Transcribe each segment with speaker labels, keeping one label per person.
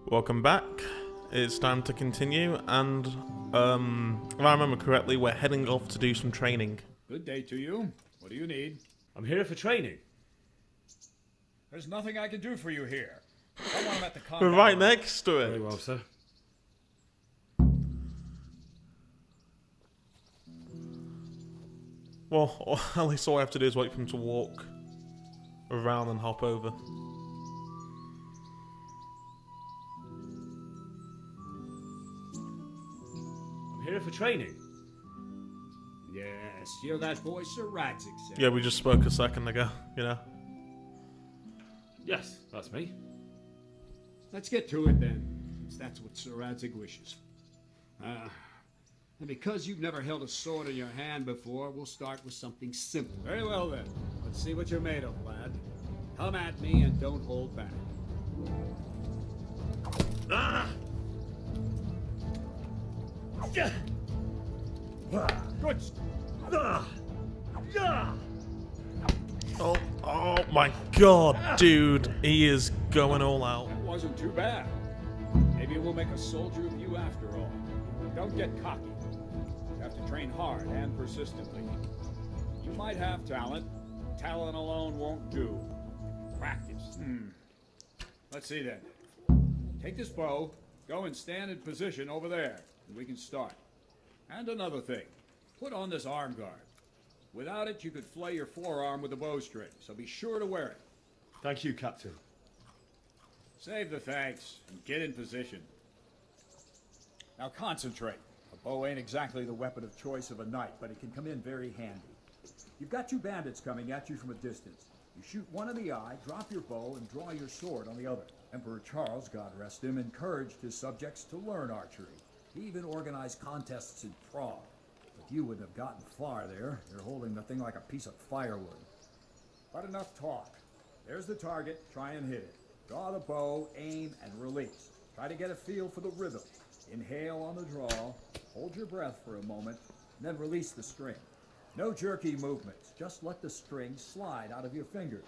Speaker 1: Welcome back. It's time to continue, and if I remember correctly, we're heading off to do some training.
Speaker 2: Good day to you. What do you need?
Speaker 3: I'm here for training.
Speaker 2: There's nothing I can do for you here. I'm at the
Speaker 1: We're
Speaker 2: combat.
Speaker 1: right next to it.
Speaker 3: Very well, sir.
Speaker 1: Well, at least all I have to do is wait for him to walk around and hop over.
Speaker 3: I'm here for training.
Speaker 2: Yes, you're that boy Sir Radzik said.
Speaker 1: Yeah, we just spoke a second ago, you know.
Speaker 3: Yes, that's me.
Speaker 2: Let's get to it then, since that's what Sir Radzik wishes. And because you've never held a sword in your hand before, we'll start with something simple. Very well then. Let's see what you're made of, lad. Come at me and don't hold back.
Speaker 3: Ah! Yeah!
Speaker 2: Good.
Speaker 3: Ah! Yeah!
Speaker 1: Oh my god, dude. He is going all out.
Speaker 2: That wasn't too bad. Maybe we'll make a soldier of you after all. Don't get cocky. You have to train hard and persistently. You might have talent. Talent alone won't do. Practice. Let's see then. Take this bow, go and stand in position over there, and we can start. And another thing. Put on this arm guard. Without it, you could flay your forearm with a bowstring, so be sure to wear it.
Speaker 3: Thank you, Captain.
Speaker 2: Save the thanks and get in position. Now concentrate. A bow ain't exactly the weapon of choice of a knight, but it can come in very handy. You've got two bandits coming at you from a distance. You shoot one in the eye, drop your bow, and draw your sword on the other. Emperor Charles, God rest him, encouraged his subjects to learn archery. He even organized contests in Prague. But you wouldn't have gotten far there. You're holding the thing like a piece of firewood. But enough talk. There's the target. Try and hit it. Draw the bow, aim, and release. Try to get a feel for the rhythm. Inhale on the draw, hold your breath for a moment, and then release the string. No jerky movements, just let the string slide out of your fingers,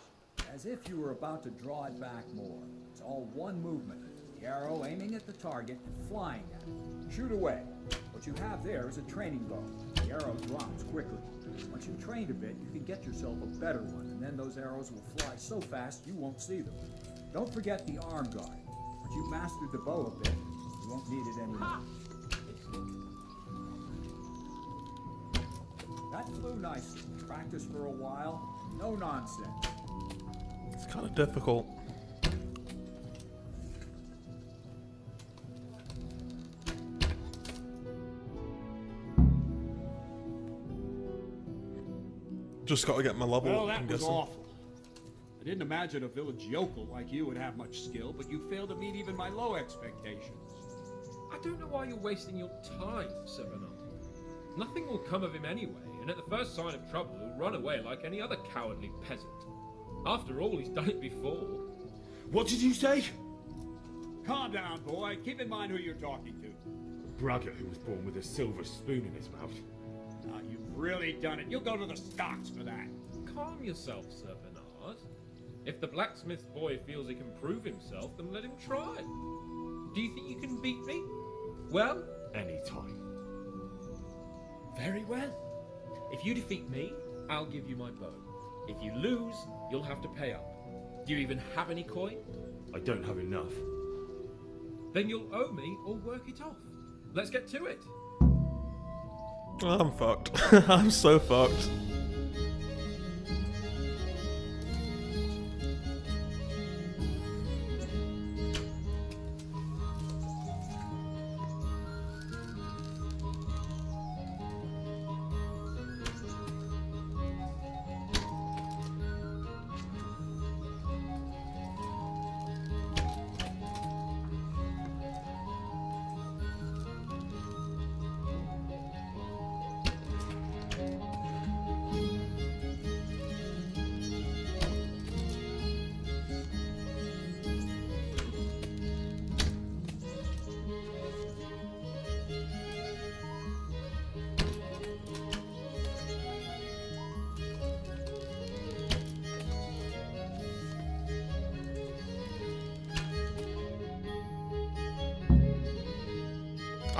Speaker 2: as if you were about to draw it back more. It's all one movement, the arrow aiming at the target and flying at it. Shoot away. What you have there is a training bow. The arrow drops quickly. Once you've trained a bit, you can get yourself a better one, and then those arrows will fly so fast you won't see them. Don't forget the arm guard. Once you've mastered the bow a bit, you won't need it anymore. That flew nicely. Practice for a while. No nonsense.
Speaker 1: It's kind of difficult. Just got to get my level
Speaker 2: Well,
Speaker 1: up,
Speaker 2: that
Speaker 1: I'm
Speaker 2: was
Speaker 1: guessing.
Speaker 2: awful. I didn't imagine a village yokel like you would have much skill, but you failed to meet even my low expectations.
Speaker 4: I don't know why you're wasting your time, Sir Vaughan. Nothing will come of him anyway, and at the first sign of trouble he'll run away like any other cowardly peasant. After all, he's done it before.
Speaker 3: What did you say?
Speaker 2: Calm down, boy. Keep in mind who you're talking to.
Speaker 3: Braggart who was born with a silver spoon in his mouth.
Speaker 2: Now, you've really done it. You'll go to the stocks for that.
Speaker 4: Calm yourself, Sir Bernard. If the blacksmith boy feels he can prove himself, then let him try. Do you think you can beat me? Well,
Speaker 3: Anytime.
Speaker 4: very well. If you defeat me, I'll give you my bow. If you lose, you'll have to pay up. Do you even have any coin?
Speaker 3: I don't have enough.
Speaker 4: Then you'll owe me or work it off. Let's get to it.
Speaker 1: I'm fucked. I'm so fucked.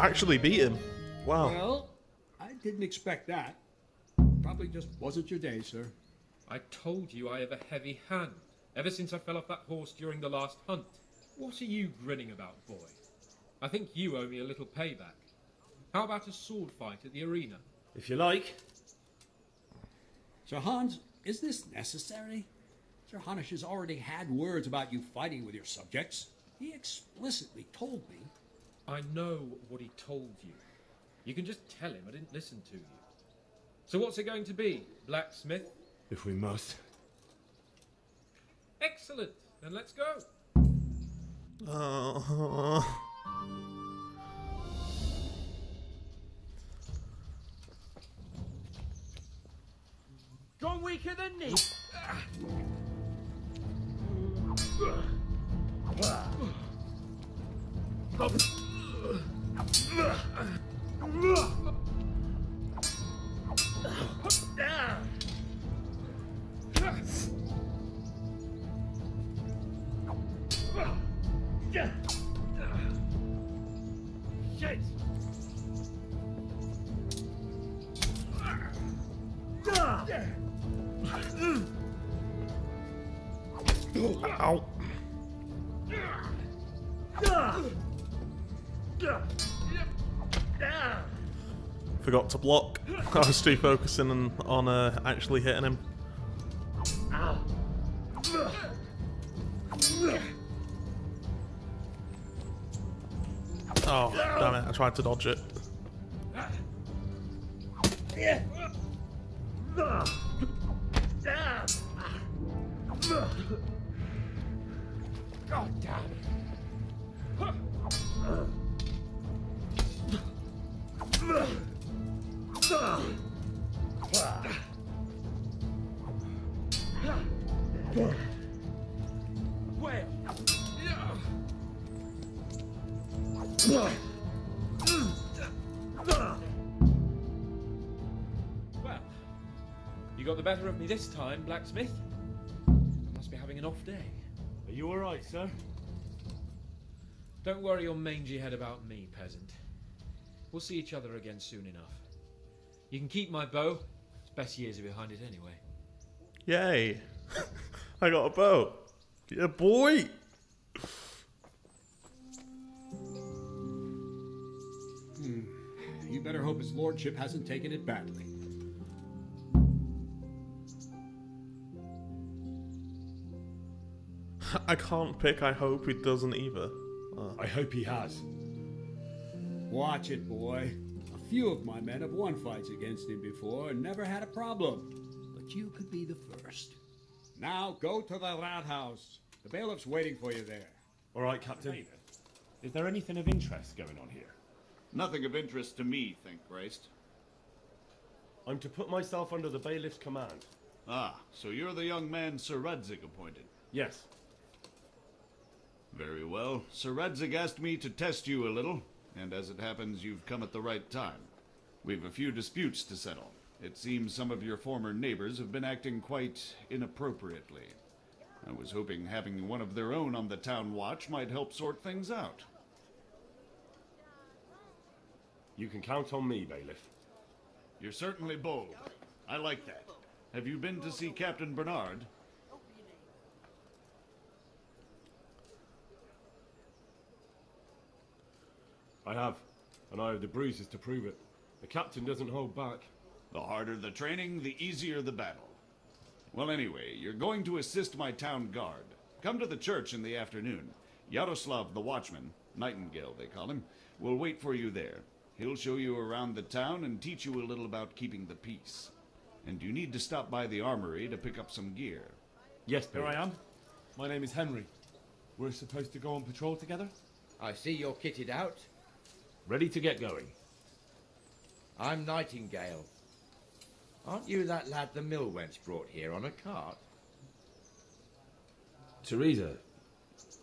Speaker 1: Actually beat him. Wow.
Speaker 2: Well, I didn't expect that. Probably just wasn't your day, sir.
Speaker 4: I told you I have a heavy hand, ever since I fell off that horse during the last hunt. What are you grinning about, boy? I think you owe me a little payback. How about a sword fight at the arena?
Speaker 3: If you like.
Speaker 2: Sir Hans, is this necessary? Sir Hanush has already had words about you fighting with your subjects. He explicitly told me.
Speaker 4: I know what he told you. You can just tell him I didn't listen to you. So what's it going to be, blacksmith?
Speaker 3: If we must.
Speaker 4: Excellent. Then let's go.
Speaker 5: Gone weaker than me. Shit.
Speaker 1: Ow. Forgot to block. I was too focusing on actually hitting him. Oh, damn it, I tried to dodge it.
Speaker 5: God damn. Where?
Speaker 4: Well, you got the better of me this time, blacksmith. Must be having an off day.
Speaker 3: Are you alright, sir?
Speaker 4: Don't worry your mangy head about me, peasant. We'll see each other again soon enough. You can keep my bow. Its best years are behind it anyway.
Speaker 1: Yay. I got a bow. Yeah, boy.
Speaker 2: You better hope his lordship hasn't taken it badly.
Speaker 1: I can't pick. I hope he doesn't either.
Speaker 3: I hope he has.
Speaker 2: Watch it, boy. A few of my men have won fights against him before and never had a problem. But you could be the first. Now go to the rat house. The bailiff's waiting for you there.
Speaker 3: Alright, Captain. Is there anything of interest going on here?
Speaker 6: Nothing of interest to me, thank Christ.
Speaker 3: I'm to put myself under the bailiff's command.
Speaker 6: Ah, so you're the young man Sir Radzig appointed.
Speaker 3: Yes.
Speaker 6: Very well. Sir Radzig asked me to test you a little, and as it happens, you've come at the right time. We've a few disputes to settle. It seems some of your former neighbors have been acting quite inappropriately. I was hoping having one of their own on the town watch might help sort things out.
Speaker 3: You can count on me, bailiff.
Speaker 6: You're certainly bold. I like that. Have you been to see Captain Bernard?
Speaker 3: I have, and I have the bruises to prove it. The captain doesn't hold back.
Speaker 6: The harder the training, the easier the battle. Well, anyway, you're going to assist my town guard. Come to the church in the afternoon. Yaroslav, the watchman, Nightingale they call him, will wait for you there. He'll show you around the town and teach you a little about keeping the peace. And you need to stop by the armory to pick up some gear.
Speaker 3: Yes,
Speaker 7: Here
Speaker 3: bailiff.
Speaker 7: I am. My name is Henry. We're supposed to go on patrol together?
Speaker 5: I see you're kitted out.
Speaker 3: Ready to get going.
Speaker 5: I'm Nightingale. Aren't you that lad the mill wench brought here on a cart?
Speaker 3: Teresa.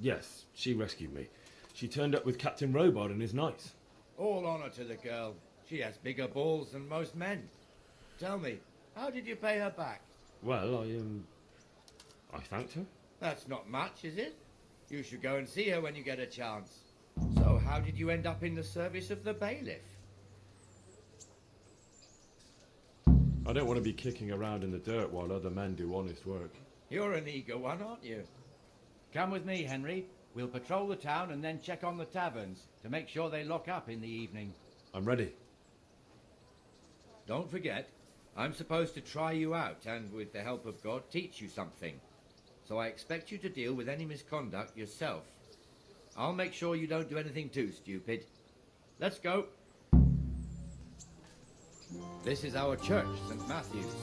Speaker 3: Yes, she rescued me. She turned up with Captain Robard and his knights.
Speaker 5: All honour to the girl. She has bigger balls than most men. Tell me, how did you pay her back?
Speaker 3: Well, I thanked her.
Speaker 5: That's not much, is it? You should go and see her when you get a chance. So, how did you end up in the service of the bailiff?
Speaker 3: I don't want to be kicking around in the dirt while other men do honest work.
Speaker 5: You're an eager one, aren't you?
Speaker 8: Come with me, Henry. We'll patrol the town and then check on the taverns to make sure they lock up in the evening.
Speaker 3: I'm ready.
Speaker 5: Don't forget, I'm supposed to try you out and, with the help of God, teach you something. So I expect you to deal with any misconduct yourself. I'll make sure you don't do anything too stupid. Let's go. This is our church, St. Matthew's.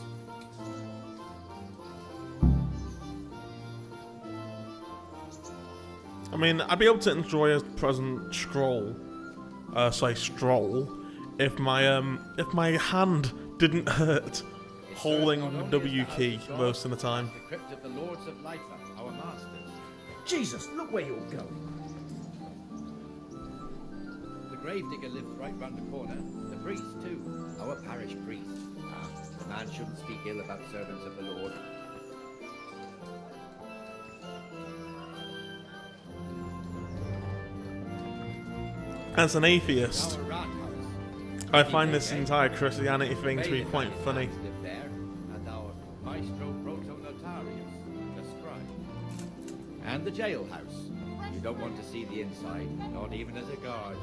Speaker 1: I mean, I'd be able to enjoy a present stroll, if my hand didn't hurt holding the W key most of the time.
Speaker 5: The crypt of the Lords of Lifer, our masters.
Speaker 2: Jesus, look where you're going.
Speaker 5: The gravedigger lives right round the corner. The priest, too. Our parish priest. The man shouldn't speak ill about servants of the Lord.
Speaker 1: As an atheist,
Speaker 5: Our rat house.
Speaker 1: I find this entire Christianity thing to be quite funny.
Speaker 5: Live there, and our maestro proto-notarius, the scribe. And the jailhouse. You don't want to see the inside, not even as a guard.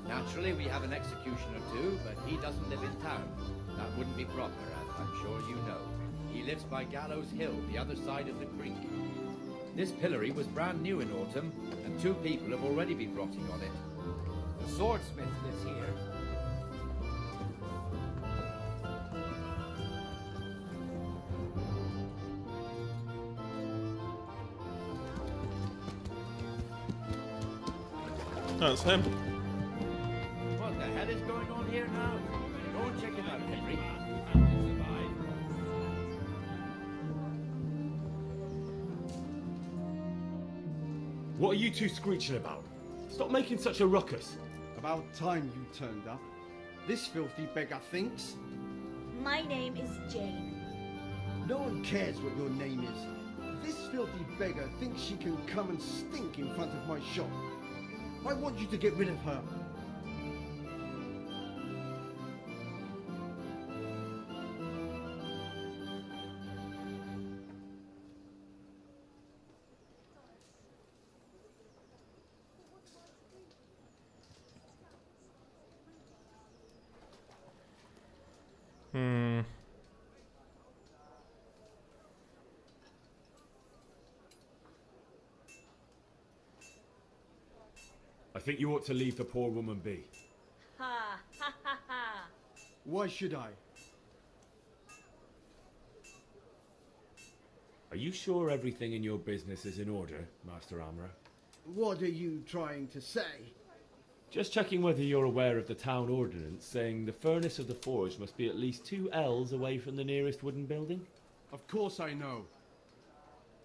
Speaker 5: Naturally, we have an execution or two, but he doesn't live in town. That wouldn't be proper, as I'm sure you know. He lives by Gallows Hill, the other side of the creek. This pillory was brand new in autumn, and 2 people have already been rotting on it. The swordsmith lives here.
Speaker 1: That's him.
Speaker 5: What the hell is going on here now? Go and check it out, Henry.
Speaker 3: What are you two screeching about? Stop making such a ruckus.
Speaker 9: About time you turned up. This filthy beggar thinks.
Speaker 10: My name is Jane.
Speaker 9: No one cares what your name is. This filthy beggar thinks she can come and stink in front of my shop. I want you to get rid of her.
Speaker 3: I think you ought to leave the poor woman be.
Speaker 10: Ha ha ha ha.
Speaker 9: Why should I?
Speaker 3: Are you sure everything in your business is in order, Master Armourer?
Speaker 9: What are you trying to say?
Speaker 3: Just checking whether you're aware of the town ordinance saying the furnace of the forge must be at least 2 ells away from the nearest wooden building.
Speaker 9: Of course I know.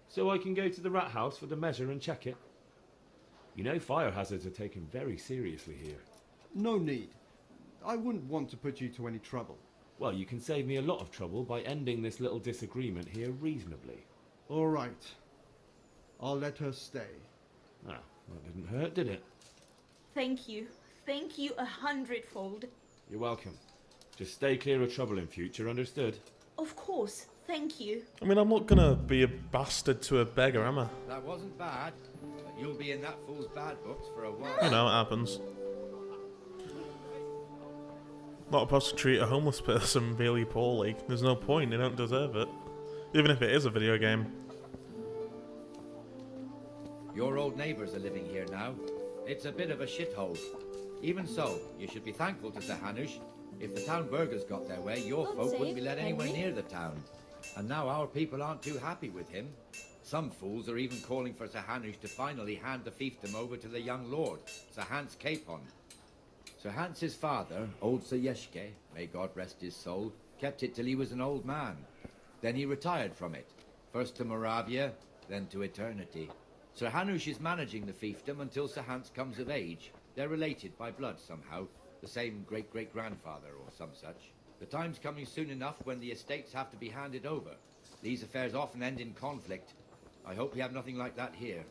Speaker 3: So I can go to the rat house for the measure and check it. You know fire hazards are taken very seriously here.
Speaker 9: No need. I wouldn't want to put you to any trouble.
Speaker 3: Well, you can save me a lot of trouble by ending this little disagreement here reasonably.
Speaker 9: All right. I'll let her stay.
Speaker 3: Ah, that didn't hurt, did it?
Speaker 10: Thank you. Thank you 100-fold.
Speaker 3: You're welcome. Just stay clear of trouble in future, understood?
Speaker 10: Of course. Thank you.
Speaker 1: I mean, I'm not gonna be a bastard to a beggar, am I?
Speaker 5: That wasn't bad, but you'll be in that fool's bad books for a while.
Speaker 1: You know, it happens. Not supposed to treat a homeless person really poorly. There's no point, they don't deserve it. Even if it is a video game.
Speaker 5: Your old neighbours are living here now. It's a bit of a shithole. Even so, you should be thankful to Sir Hanush. If the town burghers got their way, your
Speaker 10: God
Speaker 5: folk
Speaker 10: save
Speaker 5: wouldn't be let anywhere
Speaker 10: Henry.
Speaker 5: near the town. And now our people aren't too happy with him. Some fools are even calling for Sir Hanush to finally hand the fiefdom over to the young lord, Sir Hans Capon. Sir Hans's father, old Sir Yeshke, may God rest his soul, kept it till he was an old man. Then he retired from it, first to Moravia, then to eternity. Sir Hanush is managing the fiefdom until Sir Hans comes of age. They're related by blood somehow, the same great-great-grandfather or some such. The time's coming soon enough when the estates have to be handed over. These affairs often end in conflict. I hope we have nothing like that here.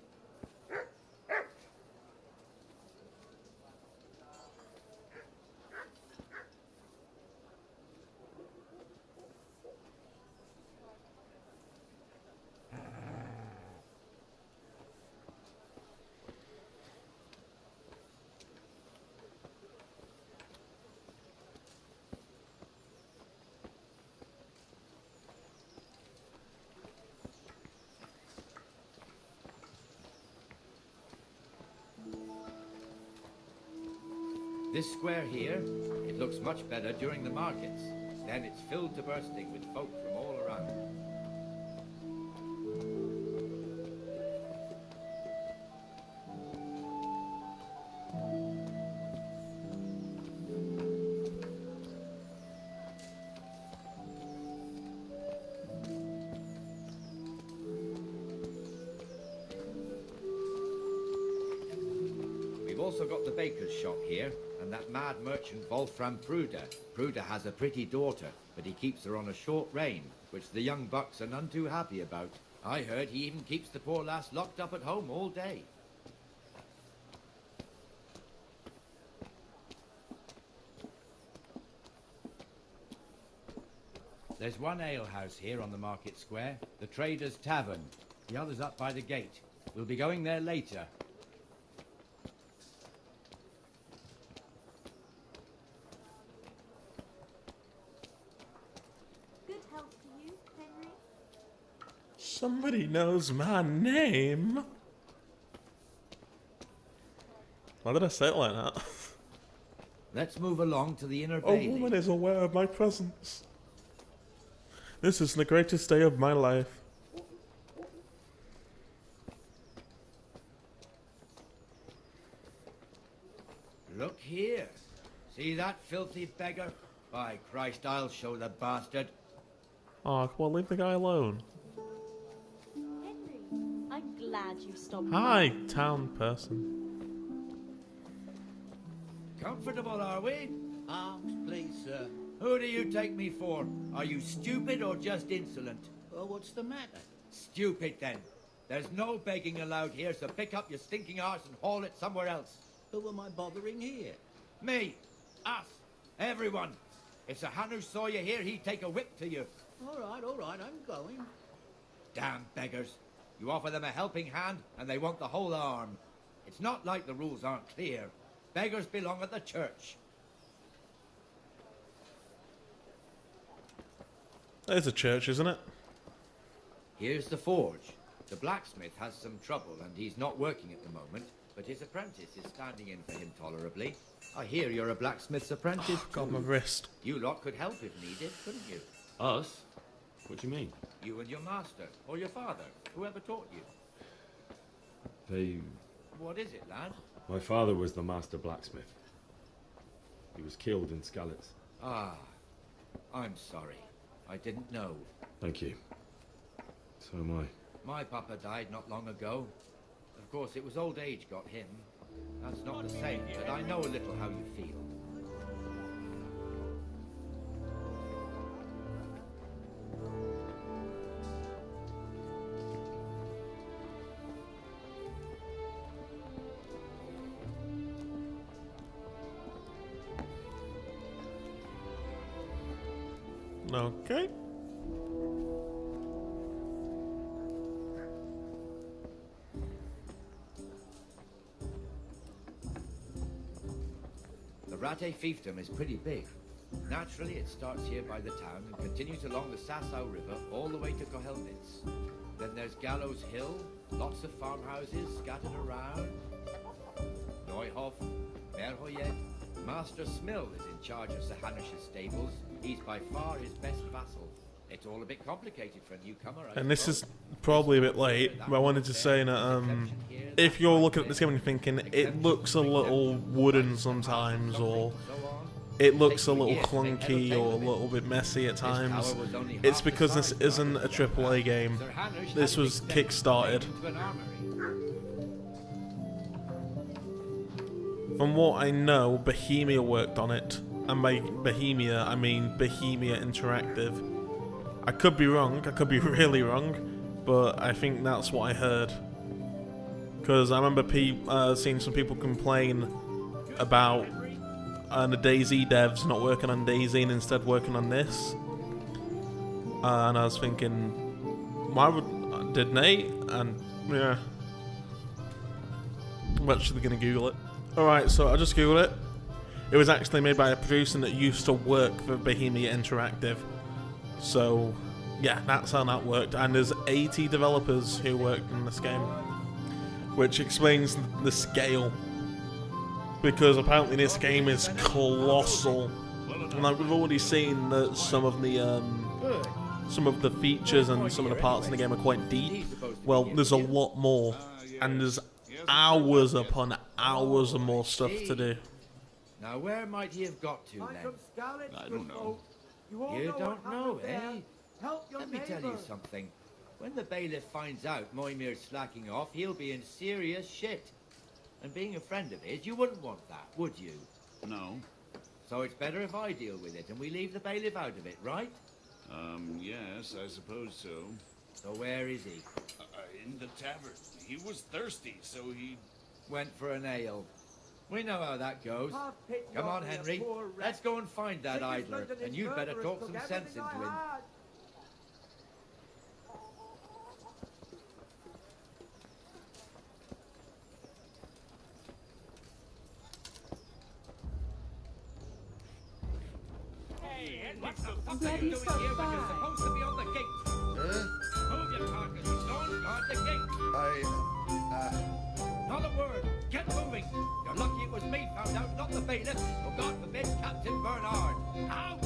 Speaker 5: This square here, it looks much better during the markets. Then it's filled to bursting with folk from all around. We've also got the baker's shop here, and that mad merchant Wolfram Pruder. Pruder has a pretty daughter, but he keeps her on a short rein, which the young bucks are none too happy about. I heard he even keeps the poor lass locked up at home all day. There's one alehouse here on the market square, the Trader's Tavern. The other's up by the gate. We'll be going there later.
Speaker 10: Good health to you, Henry.
Speaker 1: Somebody knows my name. Why did I say it like that?
Speaker 5: Let's move along to the inner
Speaker 1: A
Speaker 5: bailey.
Speaker 1: woman is aware of my presence. This is the greatest day of my life.
Speaker 5: Look here. See that filthy beggar? By Christ, I'll show the bastard.
Speaker 1: Oh, come on, leave the guy alone.
Speaker 10: Henry, I'm glad you stopped.
Speaker 1: Hi, town person.
Speaker 5: Comfortable, are we?
Speaker 11: Arms, please, sir.
Speaker 5: Who do you take me for? Are you stupid or just insolent?
Speaker 11: Well, what's the matter?
Speaker 5: Stupid, then. There's no begging allowed here, so pick up your stinking arse and haul it somewhere else.
Speaker 11: Who am I bothering here?
Speaker 5: Me. Us. Everyone. If Sir Hanush saw you here, he'd take a whip to you.
Speaker 11: All right, I'm going.
Speaker 5: Damn beggars. You offer them a helping hand, and they want the whole arm. It's not like the rules aren't clear. Beggars belong at the church.
Speaker 1: There's a church, isn't it?
Speaker 5: Here's the forge. The blacksmith has some trouble, and he's not working at the moment, but his apprentice is standing in for him tolerably. I hear you're a blacksmith's apprentice.
Speaker 1: Oh, got my wrist.
Speaker 5: You lot could help if needed, couldn't you?
Speaker 3: Us? What do you mean?
Speaker 5: You and your master, or your father, whoever taught you.
Speaker 3: They...
Speaker 5: What is it, lad?
Speaker 3: My father was the master blacksmith. He was killed in Skalitz.
Speaker 5: Ah, I'm sorry. I didn't know.
Speaker 3: Thank you. So am I.
Speaker 5: My papa died not long ago. Of course, it was old age got him. That's not the same, but I know a little how you feel.
Speaker 1: Okay.
Speaker 5: The Rate fiefdom is pretty big. Naturally, it starts here by the town and continues along the Sasau River all the way to Kohelnitz. Then there's Gallows Hill, lots of farmhouses scattered around. Neuhof, Merhoyed. Master Smill is in charge of Sir Hanush's stables. He's by far his best vassal. It's all a bit complicated for a newcomer, I
Speaker 1: And this
Speaker 5: suppose.
Speaker 1: is probably a bit late, but I wanted to say that if you're looking at this game and thinking it looks a little wooden sometimes, or it looks a little clunky or a little bit messy at times, it's because this isn't a AAA game. This was kickstarted. From what I know, Bohemia worked on it, and by Bohemia I mean Bohemia Interactive. I could be wrong, I could be really wrong, but I think that's what I heard. Because I remember seeing some people complain about the DayZ devs not working on DayZ and instead working on this. And I was thinking, why didn't they? And yeah. I'm actually going to Google it. Alright, so I just Googled it. It was actually made by a producer that used to work for Bohemia Interactive. So, yeah, that's how that worked. And there's 80 developers who worked on this game, which explains the scale because apparently this game is colossal. And like we've already seen that some of the features and some of the parts in the game are quite deep. Well, there's a lot more, and there's hours upon hours of more stuff to do.
Speaker 5: Now, where might he have got to then?
Speaker 6: I don't know.
Speaker 5: You don't know, eh? Let me tell you something. When the bailiff finds out Moimir's slacking off, he'll be in serious shit. And being a friend of his, you wouldn't want that, would you?
Speaker 6: No.
Speaker 5: So it's better if I deal with it and we leave the bailiff out of it, right?
Speaker 6: Yes, I suppose so.
Speaker 5: So where is he?
Speaker 6: In the tavern. He was thirsty, so he...
Speaker 5: Went for an ale. We know how that goes. Come on, Henry. Let's go and find that idler, and you'd better talk some sense into him.
Speaker 4: What the fuck are you doing here when you're supposed to be on the gate? Move your carcass, don't guard the gate. Not a word. Get moving. You're lucky it was me found out, not the bailiff. Oh, God forbid, Captain Bernard. Out!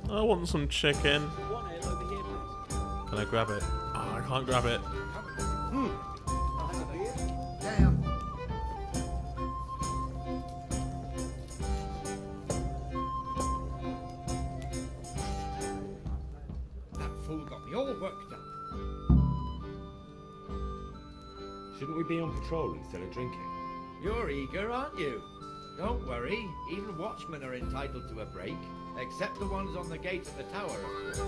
Speaker 1: I want some chicken. Can I grab it? Oh, I can't grab it.
Speaker 9: Damn.
Speaker 5: That fool got me all worked up.
Speaker 3: Shouldn't we be on patrol instead of drinking?
Speaker 5: You're eager, aren't you? Don't worry. Even watchmen are entitled to a break, except the ones on the gate of the tower, of course.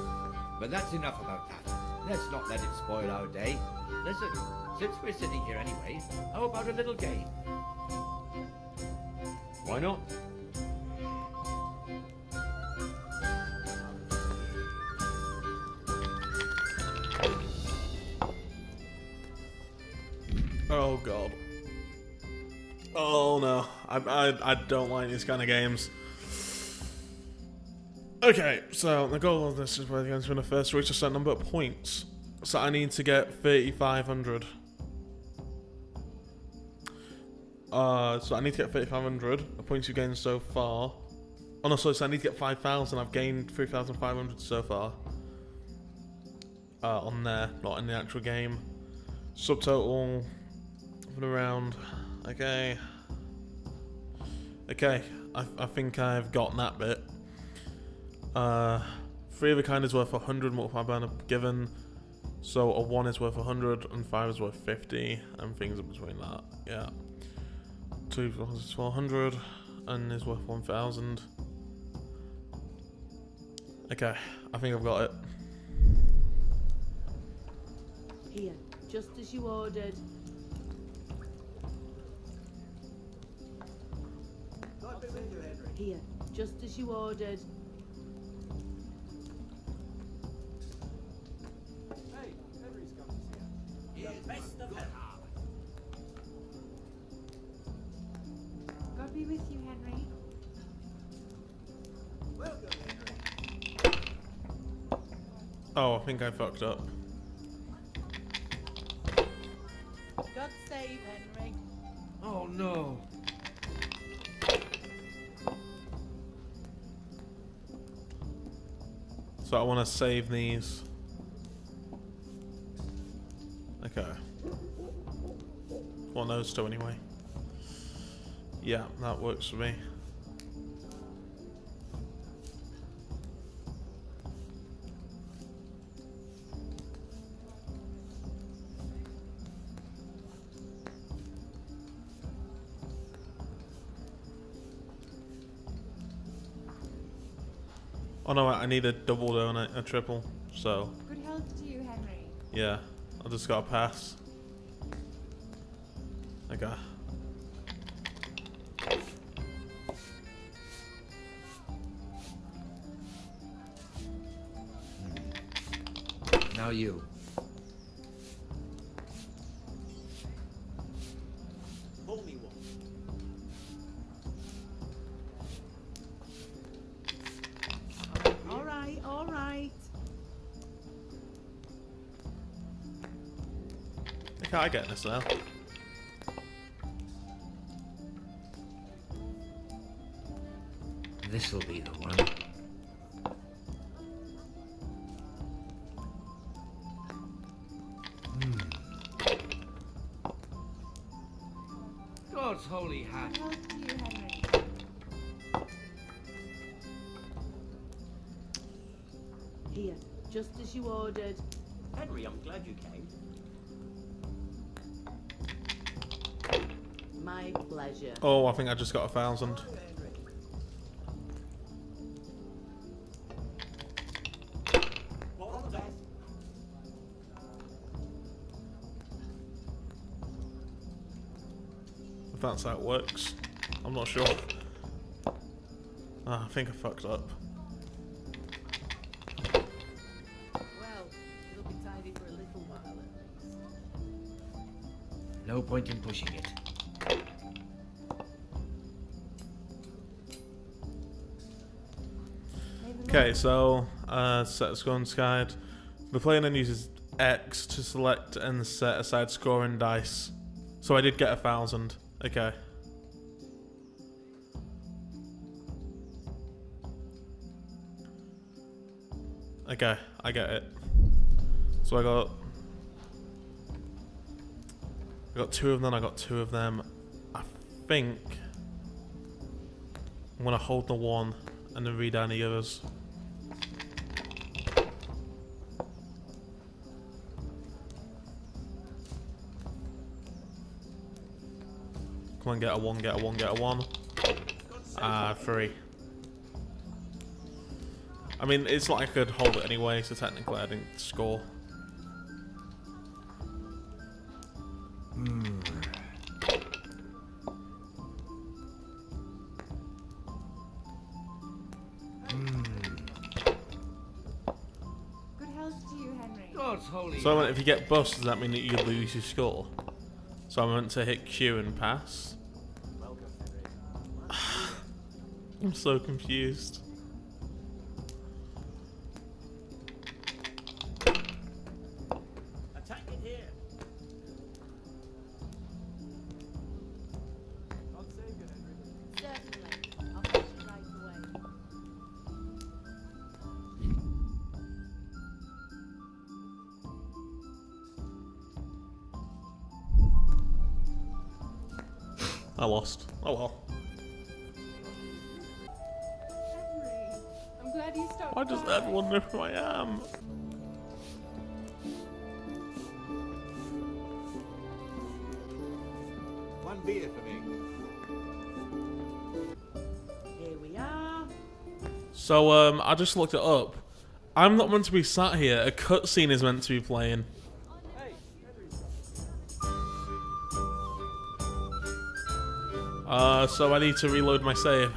Speaker 5: But that's enough about that. Let's not let it spoil our day. Listen, since we're sitting here anyway, how about a little game?
Speaker 3: Why not?
Speaker 1: Oh god. Oh no. I don't like these kind of games. Okay, so the goal of this is where the game's going to first reach a certain number of points. So I need to get 3,500. So I need to get 3,500. The points you've gained so far. Oh no, sorry, so I need to get 5,000. I've gained 3,500 so far. On there, not in the actual game. Subtotal for the round. Okay. Okay, I think I've gotten that bit. 3 of a kind is worth 100 multiplied by a given. So a 1 is worth 100 and 5 is worth 50 and things in between that. Yeah. 2 is 1200 and is worth 1000. Okay, I think I've got it.
Speaker 12: Here, just as you ordered. Here, just as you ordered.
Speaker 2: Hey, Henry's come to see us. The best of them.
Speaker 12: God be with you, Henry.
Speaker 2: Welcome, Henry.
Speaker 1: Oh, I think I fucked up.
Speaker 12: God save Henry.
Speaker 5: Oh no.
Speaker 1: So I want to save these. Okay. Well, those two anyway. Yeah, that works for me. Oh no, I need a double though and a triple, so
Speaker 12: Good health to you, Henry.
Speaker 1: yeah, I just gotta pass. Okay.
Speaker 5: Now you.
Speaker 11: Pull me one.
Speaker 12: All right, all right.
Speaker 1: Okay, I get this now.
Speaker 5: This'll be the one. God's holy hat.
Speaker 12: Well, to you, Henry. Here, just as you ordered.
Speaker 11: Henry, I'm glad you came.
Speaker 12: My pleasure.
Speaker 1: Oh, I think I just got 1,000.
Speaker 11: All the best.
Speaker 1: If that's how it works. I'm not sure. Ah, I think I fucked up.
Speaker 12: Well, it'll be tidy for a little while at least.
Speaker 5: No point in pushing it.
Speaker 1: Okay, so set scoring guide. The player then uses X to select and set aside scoring dice. So I did get 1,000. Okay. Okay, I get it. So I got 2 of them. I got 2 of them. I think I'm gonna hold the 1 and then read down the others. Come on, get a 1, get a 1, get a 1. 3. I mean, it's not like I could hold it anyway, so technically I didn't score.
Speaker 12: Good health to you, Henry.
Speaker 5: God's holy
Speaker 1: So if you get bust, does that mean that you lose your score? So I'm meant to hit Q and pass? I'm so confused.
Speaker 11: Attack it here.
Speaker 12: Certainly. I'll fetch it right away.
Speaker 1: I lost. Oh well.
Speaker 12: Henry, I'm glad you stopped
Speaker 1: Why does
Speaker 12: by.
Speaker 1: everyone know who I am?
Speaker 5: One beer for me.
Speaker 12: Here we are.
Speaker 1: So I just looked it up. I'm not meant to be sat here. A cutscene is meant to be playing. So I need to reload my save.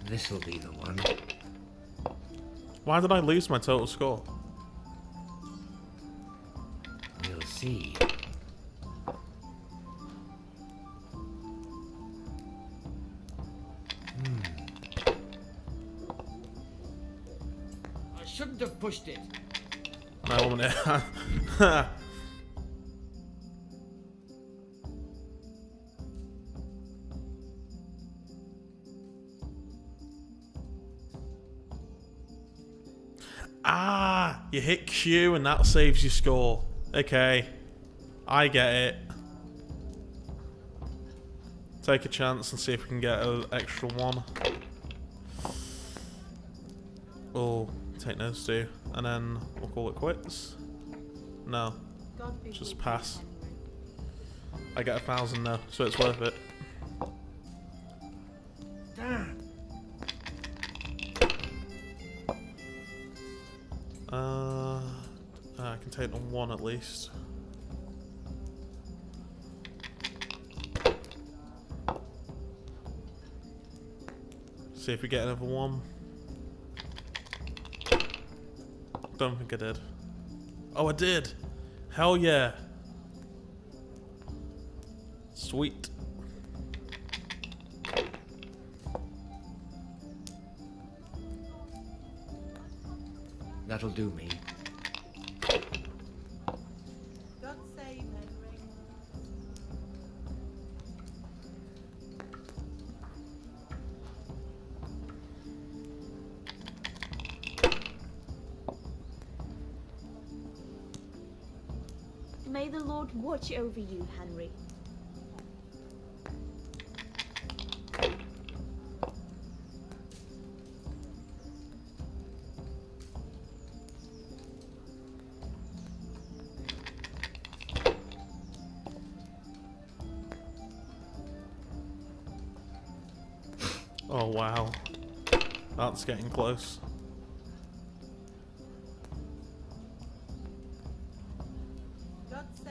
Speaker 5: This'll be the one.
Speaker 1: Why did I lose my total score?
Speaker 5: We'll see. I shouldn't have pushed it.
Speaker 1: No, one minute. Ah, you hit Q and that saves your score. Okay, I get it. Take a chance and see if we can get an extra 1. Oh, take those 2, and then we'll call it quits. No,
Speaker 12: God be
Speaker 1: just
Speaker 12: with you,
Speaker 1: pass.
Speaker 12: Henry.
Speaker 1: I get 1,000 now, so it's worth it. I can take on 1 at least. See if we get another 1. Don't think I did. Oh, I did! Hell yeah! Sweet.
Speaker 5: That'll do me.
Speaker 12: God save Henry.
Speaker 10: May the Lord watch over you, Henry.
Speaker 1: Oh wow. That's getting close.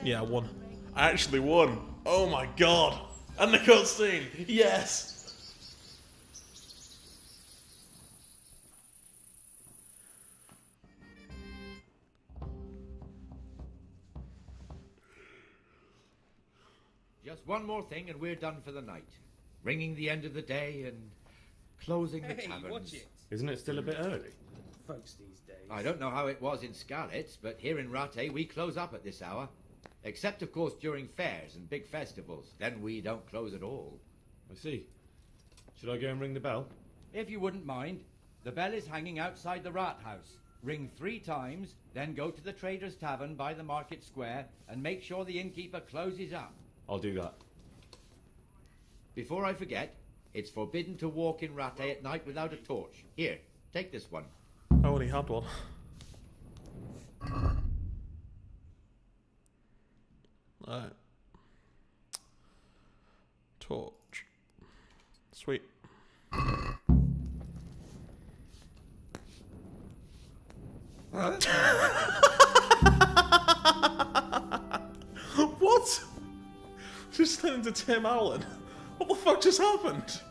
Speaker 1: Yeah, I won. I actually won. Oh my god. And the cutscene. Yes.
Speaker 5: Just one more thing and we're done for the night. Ringing the end of the day and closing the taverns.
Speaker 4: Watch it.
Speaker 3: Isn't it still a bit early?
Speaker 4: Folks these days.
Speaker 5: I don't know how it was in Scarlet's, but here in Rattay we close up at this hour. Except, of course, during fairs and big festivals. Then we don't close at all.
Speaker 3: I see. Should I go and ring the bell?
Speaker 8: If you wouldn't mind, the bell is hanging outside the rat house. Ring 3 times, then go to the Trader's Tavern by the market square and make sure the innkeeper closes up.
Speaker 3: I'll do that.
Speaker 5: Before I forget, it's forbidden to walk in Rattay at night without a torch. Here, take this one.
Speaker 1: I already had one. Alright. Torch. Sweet. What? Just turned into Tim Allen. What the fuck just happened?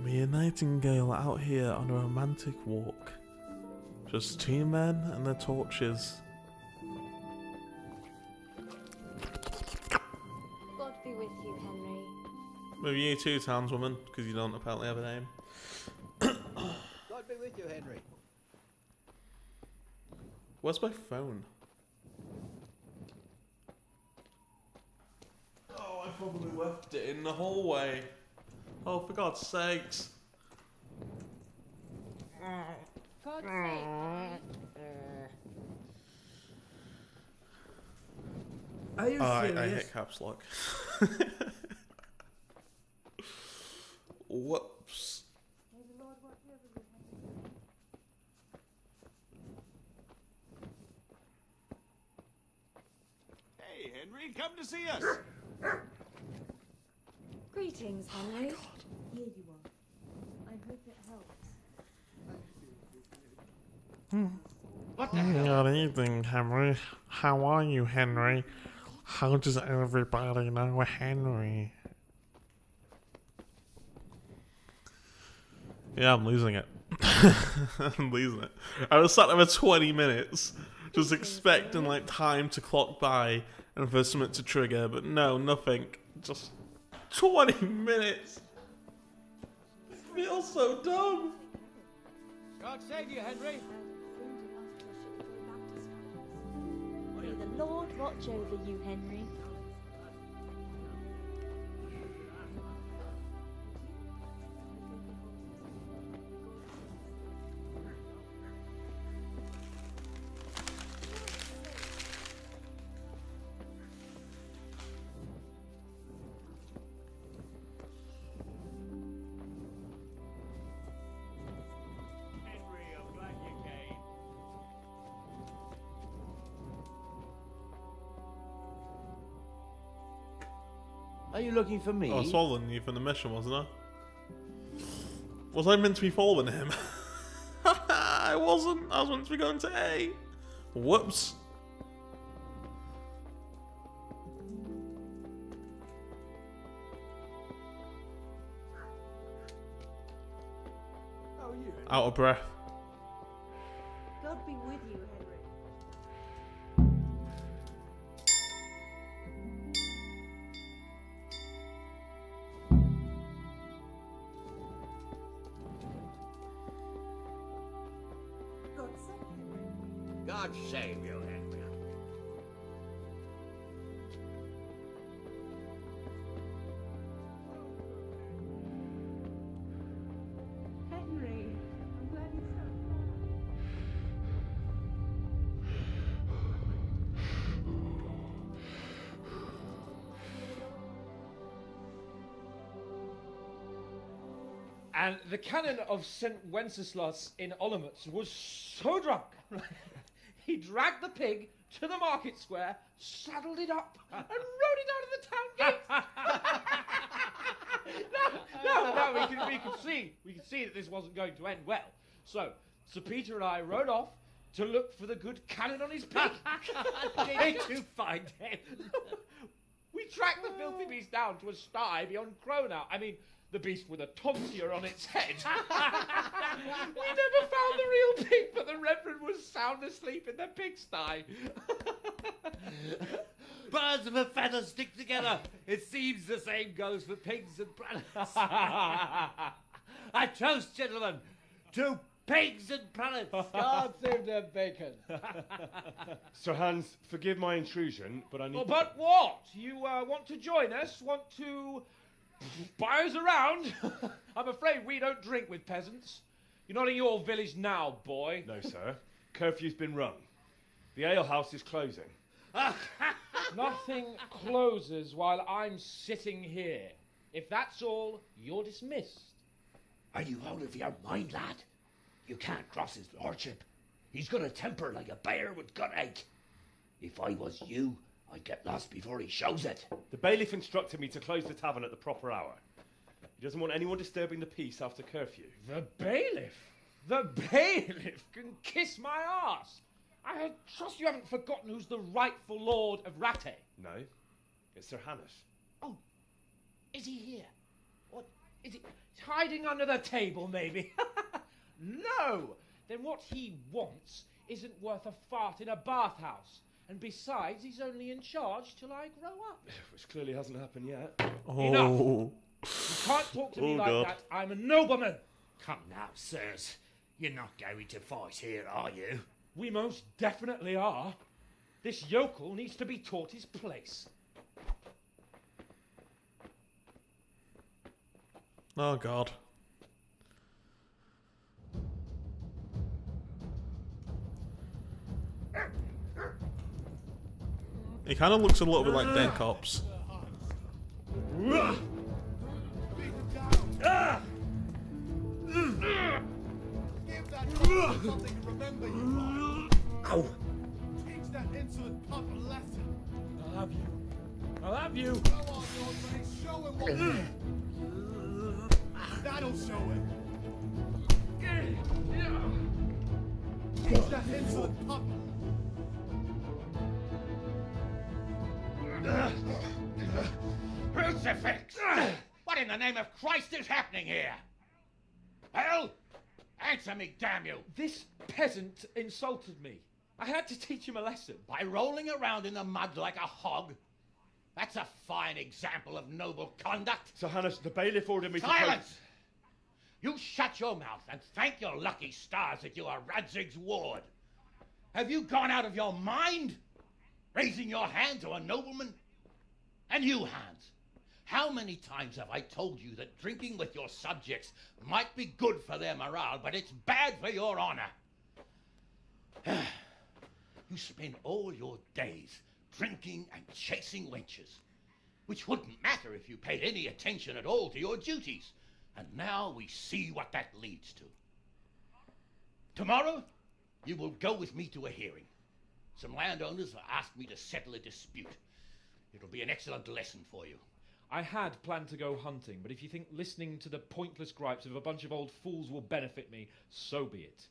Speaker 1: Me and Nightingale out here on a romantic walk. Just 2 men and their torches.
Speaker 10: God be with you, Henry.
Speaker 1: Maybe you too, townswoman, because you don't apparently have a name.
Speaker 13: God be with you, Henry.
Speaker 1: Where's my phone? Oh, I probably left it in the hallway. Oh, for God's sakes.
Speaker 12: God's sake.
Speaker 9: Are you serious?
Speaker 1: I hit caps lock. Whoops.
Speaker 12: May the Lord watch over you, Henry.
Speaker 6: Hey, Henry, come to see us.
Speaker 10: Greetings, Henry.
Speaker 12: Here you are. I hope it helps.
Speaker 5: What the hell?
Speaker 1: Good evening, Henry. How are you, Henry? How does everybody know Henry? Yeah, I'm losing it. I'm losing it. I was sat there for 20 minutes, just expecting like time to clock by and for something to trigger, but no, nothing. Just 20 minutes. It feels so dumb.
Speaker 8: God save you, Henry.
Speaker 10: May the Lord watch over you, Henry.
Speaker 11: Henry, I'm glad you came.
Speaker 8: Are you looking for me?
Speaker 1: I was following you from the mission, wasn't I? Was I meant to be following him? I wasn't. I was meant to be going to A. Whoops.
Speaker 9: How are you, Henry?
Speaker 1: Out of breath.
Speaker 12: God be with you, Henry. God save Henry.
Speaker 11: God save you, Henry.
Speaker 14: And the canon of St. Wenceslas in Olomouc was so drunk, he dragged the pig to the market square, saddled it up, and rode it out of the town gate. No, we could see that this wasn't going to end well. So, Sir Peter and I rode off to look for the good canon on his pig.
Speaker 8: Did you find him?
Speaker 14: We tracked the filthy beast down to a sty beyond Cronau. I mean, the beast with a tonsure on its head. We never found the real pig, but the Reverend was sound asleep in the pigsty.
Speaker 8: Birds of a feather stick together. It seems the same goes for pigs and planets. I toast, gentlemen, to pigs and planets.
Speaker 13: God save the bacon.
Speaker 3: Sir Hans, forgive my intrusion, but I need...
Speaker 14: Oh, but what? You want to join us? Want to buy us around? I'm afraid we don't drink with peasants. You're not in your village now, boy.
Speaker 3: No, sir. Curfew's been rung. The alehouse is closing.
Speaker 14: Nothing closes while I'm sitting here. If that's all, you're dismissed.
Speaker 11: Are you out of your mind, lad? You can't cross his lordship. He's got a temper like a bear with gut ache. If I was you, I'd get lost before he shows it.
Speaker 3: The bailiff instructed me to close the tavern at the proper hour. He doesn't want anyone disturbing the peace after curfew.
Speaker 14: The bailiff? The bailiff can kiss my arse. I trust you haven't forgotten who's the rightful lord of Rattay.
Speaker 3: No, it's Sir Hannes.
Speaker 14: Oh, is he here? What, is he hiding under the table, maybe? No! Then what he wants isn't worth a fart in a bathhouse. And besides, he's only in charge till I grow up.
Speaker 3: Which clearly hasn't happened yet.
Speaker 1: Oh.
Speaker 14: Enough! You can't talk to me like
Speaker 1: God.
Speaker 14: that. I'm a nobleman.
Speaker 11: Come now, sirs. You're not going to fight here, are you?
Speaker 14: We most definitely are. This yokel needs to be taught his place.
Speaker 1: Oh, God. He kind of looks a little bit like Dead Cops.
Speaker 15: Something to remember you by.
Speaker 11: Ow!
Speaker 15: Teach that insolent pup a lesson.
Speaker 14: I'll have you. I'll have you.
Speaker 15: Go on, Lord Ray, show him what. That'll show him. Teach that insolent pup.
Speaker 11: Crucifix! What in the name of Christ is happening here? Hell? Answer me, damn you!
Speaker 14: This peasant insulted me. I had to teach him a lesson.
Speaker 11: By rolling around in the mud like a hog? That's a fine example of noble conduct.
Speaker 3: Sir Hannes, the bailiff ordered me to...
Speaker 11: Silence! You shut your mouth and thank your lucky stars that you are Radzig's ward. Have you gone out of your mind? Raising your hand to a nobleman? And you, Hans, how many times have I told you that drinking with your subjects might be good for their morale, but it's bad for your honor? You spend all your days drinking and chasing wenches, which wouldn't matter if you paid any attention at all to your duties. And now we see what that leads to. Tomorrow, you will go with me to a hearing. Some landowners have asked me to settle a dispute. It'll be an excellent lesson for you.
Speaker 14: I had planned to go hunting, but if you think listening to the pointless gripes of a bunch of old fools will benefit me, so be it.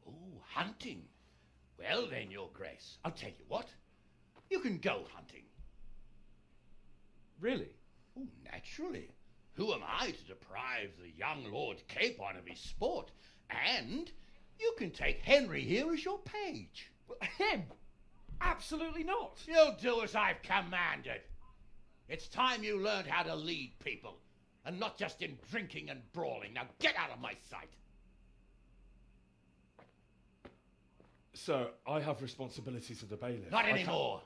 Speaker 11: Oh, hunting? Well then, Your Grace, I'll tell you what. You can go hunting.
Speaker 14: Really?
Speaker 11: Oh, naturally. Who am I to deprive the young Lord Capon of his sport? And you can take Henry here as your page.
Speaker 14: Him? Absolutely not.
Speaker 11: You'll do as I've commanded. It's time you learned how to lead people, and not just in drinking and brawling. Now get out of my sight.
Speaker 3: Sir, I have responsibilities of the bailiff.
Speaker 11: Not anymore.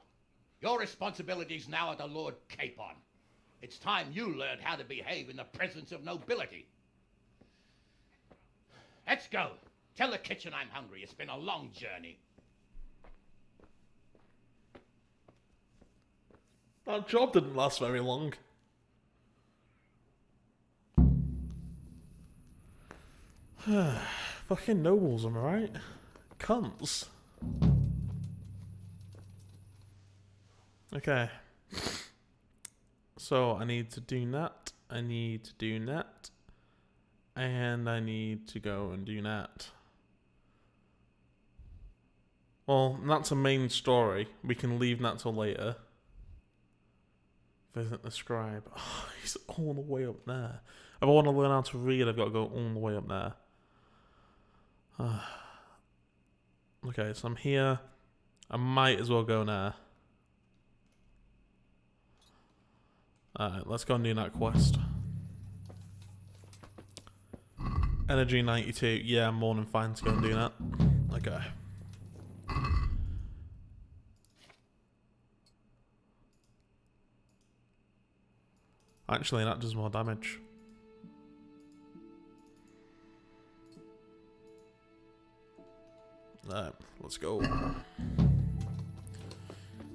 Speaker 11: Your responsibilities now are the Lord Capon. It's time you learned how to behave in the presence of nobility. Let's go. Tell the kitchen I'm hungry. It's been a long journey.
Speaker 1: That job didn't last very long. Fucking nobles, am I right? Cunts. Okay. So I need to do that. I need to do that. And I need to go and do that. Well, that's a main story. We can leave that till later. Visit the scribe. Oh, he's all the way up there. If I want to learn how to read, I've got to go all the way up there. Okay, so I'm here. I might as well go there. Alright, let's go and do that quest. Energy 92. Yeah, I'm more than fine to go and do that. Okay. Actually, that does more damage. Let's go.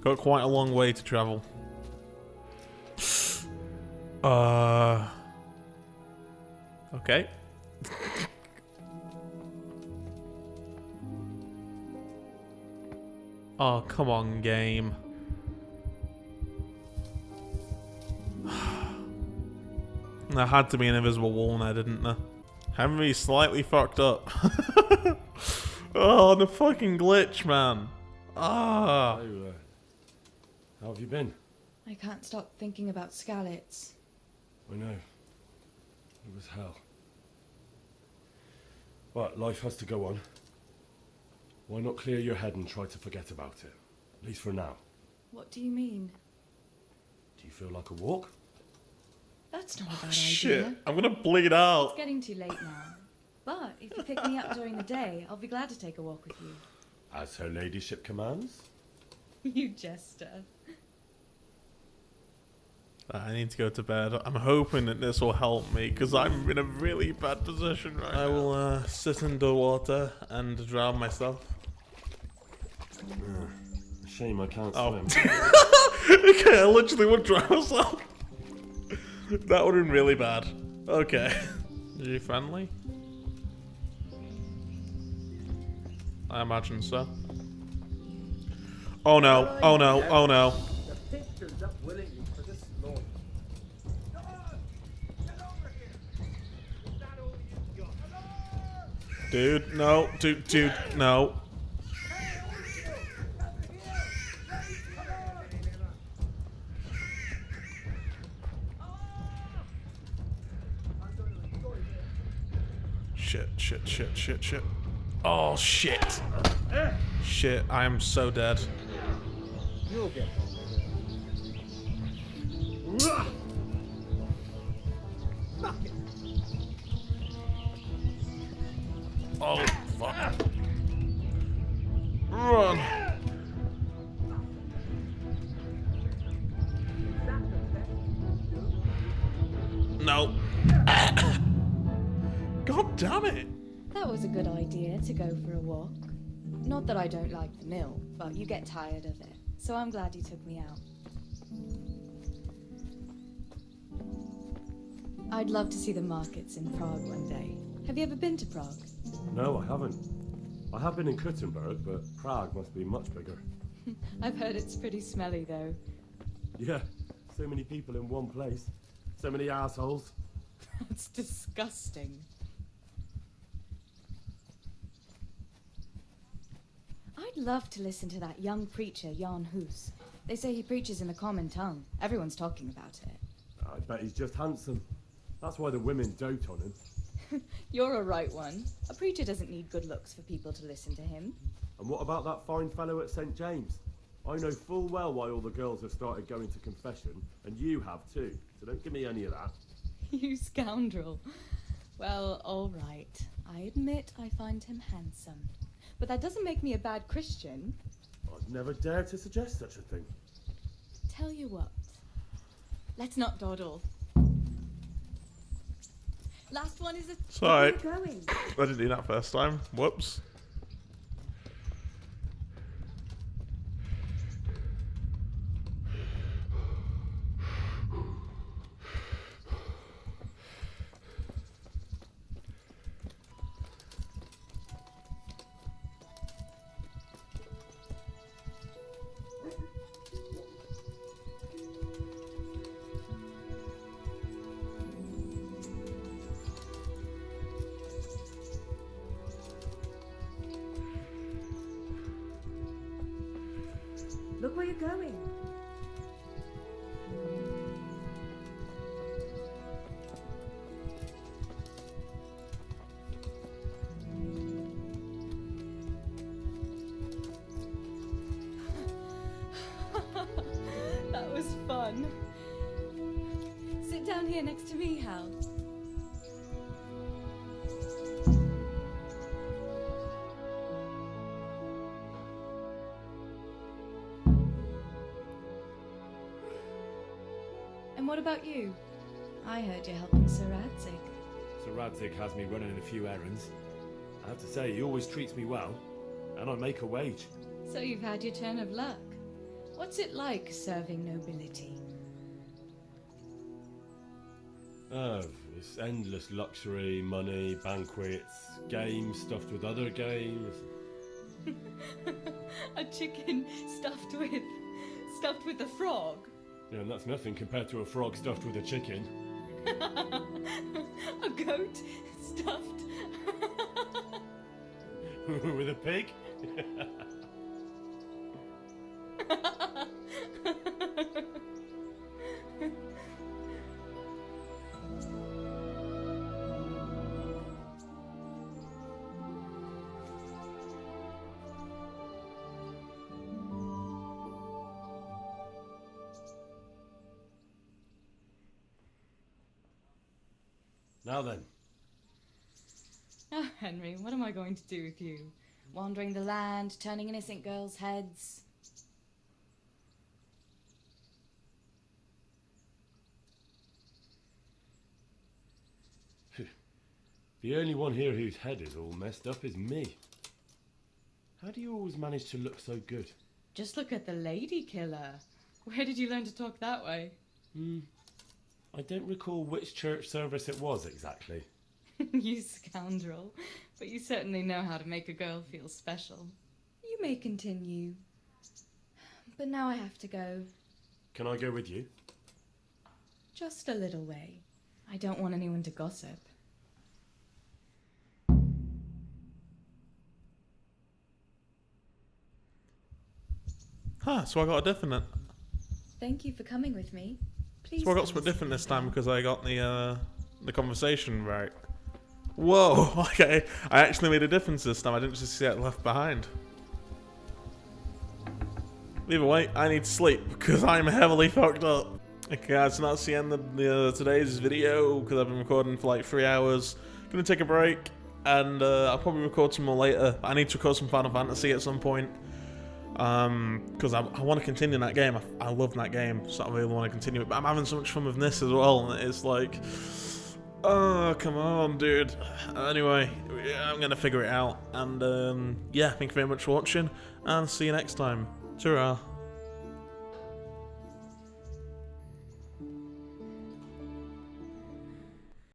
Speaker 1: Got quite a long way to travel. Okay. Oh, come on, game. There had to be an invisible wall there, didn't there? Henry slightly fucked up. Oh, the fucking glitch, man. Ah.
Speaker 7: How have you been?
Speaker 16: I can't stop thinking about Skalitz.
Speaker 7: I know. It was hell. But life has to go on. Why not clear your head and try to forget about it? At least for now.
Speaker 16: What do you mean?
Speaker 7: Do you feel like a walk?
Speaker 16: That's not a bad
Speaker 1: Shit,
Speaker 16: idea.
Speaker 1: I'm gonna bleed out.
Speaker 16: It's getting too late now. But if you pick me up during the day, I'll be glad to take a walk with you.
Speaker 7: As her ladyship commands?
Speaker 16: You jester.
Speaker 1: I need to go to bed. I'm hoping that this will help me, because I'm in a really bad position right now. I will sit underwater and drown myself.
Speaker 7: Shame I can't swim.
Speaker 1: Okay, I literally would drown myself. That would have been really bad. Okay. Are you friendly? I imagine so. Oh no, oh no, oh no.
Speaker 14: The pig turns up willingly for this lord.
Speaker 1: Dude, no, dude, no. Shit. Oh, shit. Shit, I am so dead.
Speaker 14: You'll get
Speaker 1: Oh, fuck. Run. No. God damn it.
Speaker 16: That was a good idea to go for a walk. Not that I don't like the mill, but you get tired of it. So I'm glad you took me out. I'd love to see the markets in Prague one day. Have you ever been to Prague?
Speaker 7: No, I haven't. I have been in Kuttenberg, but Prague must be much bigger.
Speaker 16: I've heard it's pretty smelly, though.
Speaker 7: Yeah, so many people in one place. So many assholes.
Speaker 16: That's disgusting. I'd love to listen to that young preacher, Jan Hus. They say he preaches in the common tongue. Everyone's talking about it.
Speaker 7: I bet he's just handsome. That's why the women dote on him.
Speaker 16: You're a right one. A preacher doesn't need good looks for people to listen to him.
Speaker 7: And what about that fine fellow at St. James? I know full well why all the girls have started going to confession, and you have too. So don't give me any of that.
Speaker 16: You scoundrel. Well, all right. I admit I find him handsome. But that doesn't make me a bad Christian.
Speaker 7: I'd never dare to suggest such a thing.
Speaker 16: Tell you what. Let's not dawdle. Last one is a...
Speaker 1: Sorry.
Speaker 16: Where are you going?
Speaker 1: I didn't do that first time. Whoops.
Speaker 17: Look where you're going.
Speaker 16: That was fun. Sit down here next to me, Hal. And what about you? I heard you're helping Sir Radzig.
Speaker 3: Sir Radzig has me running a few errands. I have to say, he always treats me well, and I make a wage.
Speaker 16: So you've had your turn of luck. What's it like serving nobility?
Speaker 7: Oh, it's endless luxury, money, banquets, games stuffed with other games.
Speaker 16: A chicken stuffed with a frog.
Speaker 7: Yeah, and that's nothing compared to a frog stuffed with a chicken.
Speaker 16: A goat stuffed
Speaker 7: with a pig? Now then.
Speaker 16: Oh, Henry, what am I going to do with you? Wandering the land, turning innocent girls' heads.
Speaker 7: The only one here whose head is all messed up is me. How do you always manage to look so good?
Speaker 16: Just look at the lady killer. Where did you learn to talk that way?
Speaker 7: I don't recall which church service it was exactly.
Speaker 16: You scoundrel. But you certainly know how to make a girl feel special. You may continue. But now I have to go.
Speaker 7: Can I go with you?
Speaker 16: Just a little way. I don't want anyone to gossip.
Speaker 1: Huh, so I got a different.
Speaker 16: Thank you for coming with me. Please.
Speaker 1: So I got something different this time because I got the conversation right. Whoa, okay. I actually made a difference this time. I didn't just get left behind. Either way, I need to sleep because I'm heavily fucked up. Okay guys, so that's the end of today's video because I've been recording for like 3 hours. Gonna take a break and I'll probably record some more later. I need to record some Final Fantasy at some point. Because I want to continue that game. I love that game, so I really want to continue it. But I'm having so much fun with this as well, and it's like, oh, come on, dude. Anyway, I'm going to figure it out. And, yeah, thank you very much for watching, and see you next time. Ta-ra.